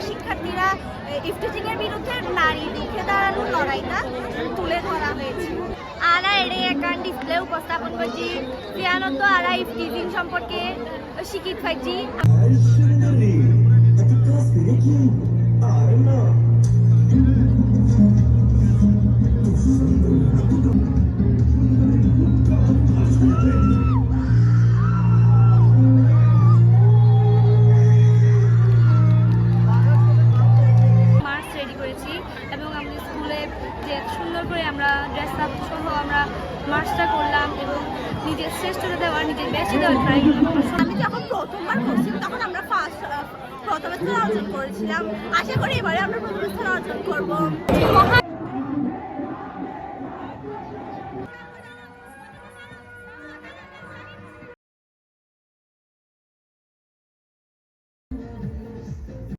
শিক্ষার্থীরা ইফটিজিংয়ের বিরুদ্ধে নারী রুখে দাঁড়ানোর লড়াইটা তুলে ধরা হয়েছে। আরা এড়ে একান ডিসপ্লে উপস্থাপন করছি প্রধানত আরা ইফটিজিং সম্পর্কে শিক্ষিত হয়েছি। এবং আমাদের স্কুলে যে সুন্দর করে আমরা ড্রেস আপ সহ আমরা মার্চটা করলাম এবং নিজের শ্রেষ্ঠতা দেওয়ার নিজের বেশি দেওয়ার ট্রাই করলাম। আমি যখন প্রথমবার করছিলাম তখন আমরা প্রথম স্থান অর্জন করেছিলাম। আশা করি এবারে আমরা প্রথম স্থান অর্জন করবো।